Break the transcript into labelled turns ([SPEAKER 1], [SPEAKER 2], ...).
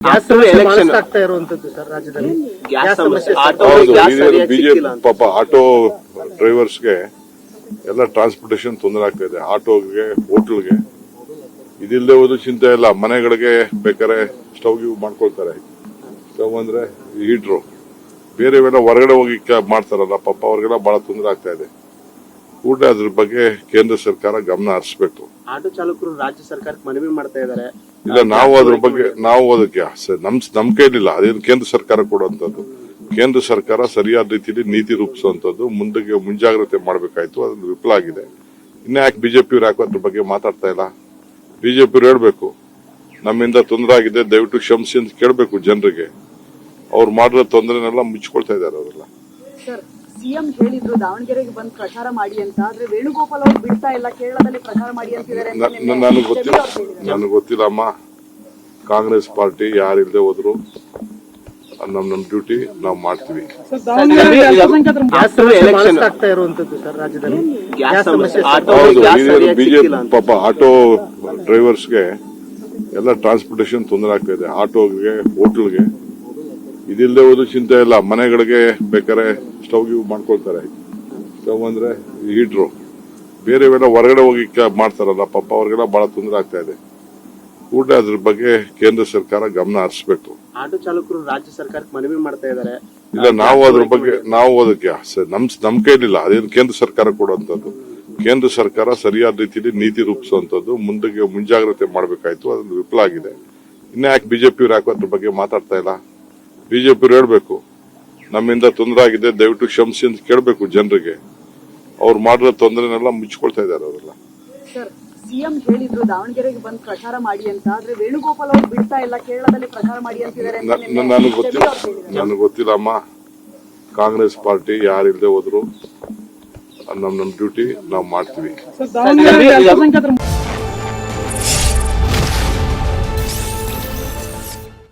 [SPEAKER 1] Gas ಸಮಸ್ಯೆ ಬಹಳಷ್ಟು ಆಗ್ತಾ ಇರುವಂತದ್ದು ಸರ್ ರಾಜ್ಯದಲ್ಲಿ. ಗ್ಯಾಸ್ ಸಮಸ್ಯೆ
[SPEAKER 2] ಬಿಜೆಪಿ ಪಾಪ ಆಟೋ ಡ್ರೈವರ್ಸ್ಗೆ ಎಲ್ಲ ಟ್ರಾನ್ಸ್ಪೋರ್ಟೇಷನ್ ತೊಂದರೆ ಆಗ್ತಾ ಇದೆ. ಆಟೋಗೆ, ಹೋಟೆಲ್ಗೆ ಇದಿಲ್ಲದೆ ಹೋದ್ರು ಚಿಂತೆ ಇಲ್ಲ. ಮನೆಗಳಿಗೆ ಬೇಕಾದ್ರೆ ಸ್ಟವ್ ಗಿವ್ ಮಾಡ್ಕೊಳ್ತಾರೆ. ಸ್ಟವ್ ಅಂದ್ರೆ ಹೀಟ್ರು ಬೇರೆವೆಲ್ಲ ಹೊರಗಡೆ ಹೋಗಿ ಮಾಡ್ತಾರಲ್ಲ, ಪಾಪ ಅವ್ರಿಗೆಲ್ಲ ಬಹಳ ತೊಂದರೆ ಆಗ್ತಾ ಇದೆ. ಕೂಡಲೇ ಅದ್ರ ಬಗ್ಗೆ ಕೇಂದ್ರ ಸರ್ಕಾರ ಗಮನ ಹರಿಸಬೇಕು.
[SPEAKER 1] ಆಟೋ ಚಾಲಕರು ರಾಜ್ಯ ಸರ್ಕಾರಕ್ಕೆ ಮನವಿ ಮಾಡ್ತಾ ಇದ್ದಾರೆ.
[SPEAKER 2] ಇಲ್ಲ, ನಾವು ಅದ್ರ ಬಗ್ಗೆ ಅದಕ್ಕೆ ನಮ್ ಕೈಲಿಲ್ಲ. ಅದೇನು ಕೇಂದ್ರ ಸರ್ಕಾರ ಕೊಡುವಂತದ್ದು. ಕೇಂದ್ರ ಸರ್ಕಾರ ಸರಿಯಾದ ರೀತಿಯಲ್ಲಿ ನೀತಿ ರೂಪಿಸುವಂತದ್ದು, ಮುಂಜಾಗ್ರತೆ ಮಾಡಬೇಕಾಯ್ತು. ಅದ್ರ ವಿಫಲ ಆಗಿದೆ. ಇನ್ನ ಯಾಕೆ ಬಿಜೆಪಿ ಯಾಕೆ ಅದ್ರ ಬಗ್ಗೆ ಮಾತಾಡ್ತಾ ಇಲ್ಲ? ಬಿಜೆಪಿ ಹೇಳ್ಬೇಕು, ನಮ್ಮಿಂದ ತೊಂದರೆ ಆಗಿದೆ, ದಯವಿಟ್ಟು ಕ್ಷಮಿಸಿ ಅಂತ ಕೇಳಬೇಕು ಜನರಿಗೆ. ಅವ್ರು ಮಾಡಿರೋ ತೊಂದರೆನೆಲ್ಲ ಮುಚ್ಕೊಳ್ತಾ ಇದ್ದಾರೆ ಅವರೆಲ್ಲ.
[SPEAKER 3] ಸಿಎಂ ಹೇಳಿದ್ರು ದಾವಣಗೆರೆಗೆ ಬಂದು ಪ್ರಚಾರ ಮಾಡಿ ಅಂತ, ಆದ್ರೆ ವೇಣುಗೋಪಾಲ್ ಅವರು ಬಿಡ್ತಾ ಇಲ್ಲ, ಕೇರಳದಲ್ಲಿ ಪ್ರಚಾರ ಮಾಡಿ ಅಂತಿದ್ದಾರೆ.
[SPEAKER 2] ನನಗೆ ಗೊತ್ತಿಲ್ಲ ಅಮ್ಮ. ಕಾಂಗ್ರೆಸ್ ಪಾರ್ಟಿ ಯಾರಿಲ್ಲದೆ ಹೋದ್ರು ನಮ್ ಡ್ಯೂಟಿ ನಾವು ಮಾಡ್ತೀವಿ.
[SPEAKER 1] ಗ್ಯಾಸ್ ಸಮಸ್ಯೆ ಬಹಳಷ್ಟು ಆಗ್ತಾ ಇರುವಂತದ್ದು ಸರ್ ರಾಜ್ಯದಲ್ಲಿ. ಗ್ಯಾಸ್ ಸಮಸ್ಯೆ
[SPEAKER 2] ಬಿಜೆಪಿ ಪಾಪ ಆಟೋ ಡ್ರೈವರ್ಸ್ಗೆ ಎಲ್ಲ ಟ್ರಾನ್ಸ್ಪೋರ್ಟೇಷನ್ ತೊಂದರೆ ಆಗ್ತಾ ಇದೆ. ಆಟೋಗೆ, ಹೋಟೆಲ್ಗೆ ಇದಿಲ್ಲದೆ ಹೋದ್ರು ಚಿಂತೆ ಇಲ್ಲ. ಮನೆಗಳಿಗೆ ಬೇಕಾದ್ರೆ ಸ್ಟವ್ ಗಿವ್ ಮಾಡ್ಕೊಳ್ತಾರೆ. ಸ್ಟವ್ ಅಂದ್ರೆ ಹೀಟ್ರು ಬೇರೆವೆಲ್ಲ ಹೊರಗಡೆ ಹೋಗಿ ಮಾಡ್ತಾರಲ್ಲ, ಪಾಪ ಅವ್ರಿಗೆಲ್ಲ ಬಹಳ ತೊಂದರೆ ಆಗ್ತಾ ಇದೆ. ಕೂಡಲೇ ಅದ್ರ ಬಗ್ಗೆ ಕೇಂದ್ರ ಸರ್ಕಾರ ಗಮನ ಹರಿಸಬೇಕು.
[SPEAKER 1] ಆಟೋ ಚಾಲಕರು ರಾಜ್ಯ ಸರ್ಕಾರಕ್ಕೆ ಮನವಿ ಮಾಡ್ತಾ ಇದ್ದಾರೆ.
[SPEAKER 2] ಇಲ್ಲ, ನಾವು ಅದ್ರ ಬಗ್ಗೆ ಅದಕ್ಕೆ ನಮ್ ಕೈಲಿಲ್ಲ. ಅದೇನು ಕೇಂದ್ರ ಸರ್ಕಾರ ಕೊಡುವಂತದ್ದು. ಕೇಂದ್ರ ಸರ್ಕಾರ ಸರಿಯಾದ ರೀತಿಯಲ್ಲಿ ನೀತಿ ರೂಪಿಸುವಂತದ್ದು, ಮುಂಜಾಗ್ರತೆ ಮಾಡಬೇಕಾಯ್ತು. ಅದ್ರ ವಿಫಲ ಆಗಿದೆ. ಇನ್ನ ಯಾಕೆ ಬಿಜೆಪಿ ಯಾಕೆ ಅದ್ರ ಬಗ್ಗೆ ಮಾತಾಡ್ತಾ ಇಲ್ಲ? ಬಿಜೆಪಿ ಹೇಳ್ಬೇಕು, ನಮ್ಮಿಂದ ತೊಂದರೆ ಆಗಿದೆ, ದಯವಿಟ್ಟು ಕ್ಷಮಿಸಿ ಅಂತ ಕೇಳಬೇಕು ಜನರಿಗೆ. ಅವ್ರು ಮಾಡಿರೋ ತೊಂದರೆನೆಲ್ಲ ಮುಚ್ಕೊಳ್ತಾ ಇದ್ದಾರೆ ಅವರೆಲ್ಲ.
[SPEAKER 3] ಸಿಎಂ ಹೇಳಿದ್ರು ದಾವಣಗೆರೆಗೆ ಬಂದು ಪ್ರಚಾರ ಮಾಡಿ ಅಂತ, ಆದ್ರೆ ವೇಣುಗೋಪಾಲ್ ಅವರು ಬಿಡ್ತಾ ಇಲ್ಲ, ಕೇರಳದಲ್ಲಿ ಪ್ರಚಾರ ಮಾಡಿ ಅಂತಿದ್ದಾರೆ.
[SPEAKER 2] ನನಗೆ ಗೊತ್ತಿಲ್ಲ ಅಮ್ಮ. ಕಾಂಗ್ರೆಸ್ ಪಾರ್ಟಿ ಯಾರಿಲ್ಲದೆ ಹೋದ್ರು ನಮ್ ಡ್ಯೂಟಿ ನಾವು ಮಾಡ್ತೀವಿ.